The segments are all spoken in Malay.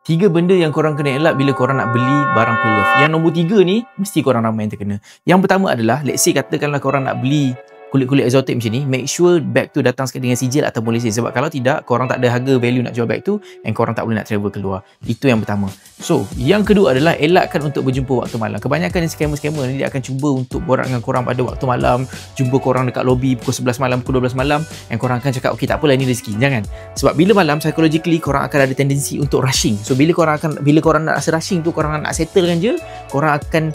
3 benda yang korang kena elak bila korang nak beli barang pre-love. Yang nombor 3 ni, mesti korang ramai yang terkena. Yang pertama adalah, let's say katakanlah korang nak beli kulit-kulit exotic macam ni, make sure bag tu datang sekali dengan sijil ataupun lesen. Sebab kalau tidak, korang tak ada harga value nak jual bag tu, and korang tak boleh nak travel keluar. Itu yang pertama. So, yang kedua adalah elakkan untuk berjumpa waktu malam. Kebanyakan scammer-scammer ni dia akan cuba untuk borak dengan korang pada waktu malam, jumpa korang dekat lobby pukul 11 malam, pukul 12 malam, and korang akan cakap, okay tak apalah, ni rezeki. Jangan. Sebab bila malam, psychologically korang akan ada tendensi untuk rushing. So, bila korang nak rasa rushing tu, korang nak settlekan je, korang akan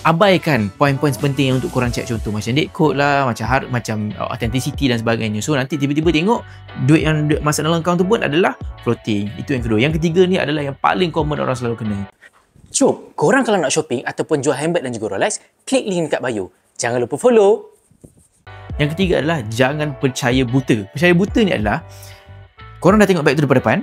abaikan poin-poin penting untuk korang check, contoh macam date code lah, macam authenticity dan sebagainya. So nanti tiba-tiba tengok duit yang masuk dalam akaun tu pun adalah floating. Itu yang kedua. Yang ketiga ni adalah yang paling common orang selalu kena. Cuk, korang kalau nak shopping ataupun jual handbag dan juga Rolex, klik link dekat bio. Jangan lupa follow. Yang ketiga adalah jangan percaya buta. Percaya buta ni adalah korang dah tengok bag tu depan-depan.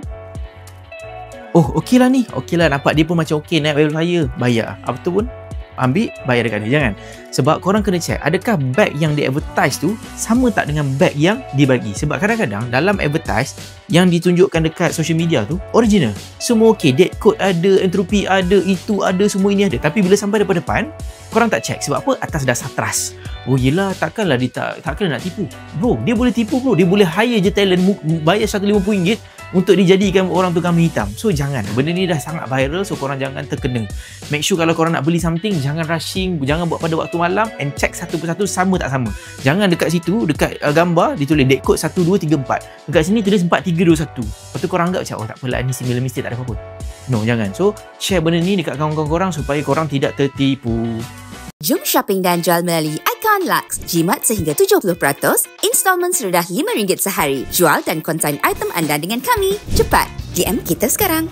Oh, okey lah ni. Okey lah, nampak dia pun macam okey, naik level saya. Bayar. Apa tu pun ambil, bayar dekat dia. Jangan. Sebab korang kena check, adakah bag yang di advertise tu sama tak dengan bag yang dibagi. Sebab kadang-kadang dalam advertise yang ditunjukkan dekat social media tu original. Semua okey, date code ada, entropy ada, itu ada, semua ini ada. Tapi bila sampai depan-depan, korang tak check. Sebab apa? Atas dasar trust. Oh yelah, takkanlah dia takkanlah nak tipu. Bro, dia boleh tipu bro. Dia boleh hire je talent, bayar RM150 untuk dijadikan orang tu kambing hitam. So jangan. Benda ni dah sangat viral, so korang jangan terkena. Make sure kalau korang nak beli something, jangan rushing, jangan buat pada waktu malam, and check satu persatu sama tak sama. Jangan dekat situ, dekat gambar ditulis date code 1, 2, 3, 4. Dekat sini tulis 4, 3, 2, 1. Lepas tu korang anggap macam, oh tak apalah, ni similar mistake, tak ada apa-apa. No, jangan. So share benda ni dekat kawan-kawan korang supaya korang tidak tertipu. Jom shopping dan jual melalui Icon Lux. Jimat sehingga 70%, installment serendah RM5 sehari. Jual dan konsign item anda dengan kami. Cepat, DM kita sekarang.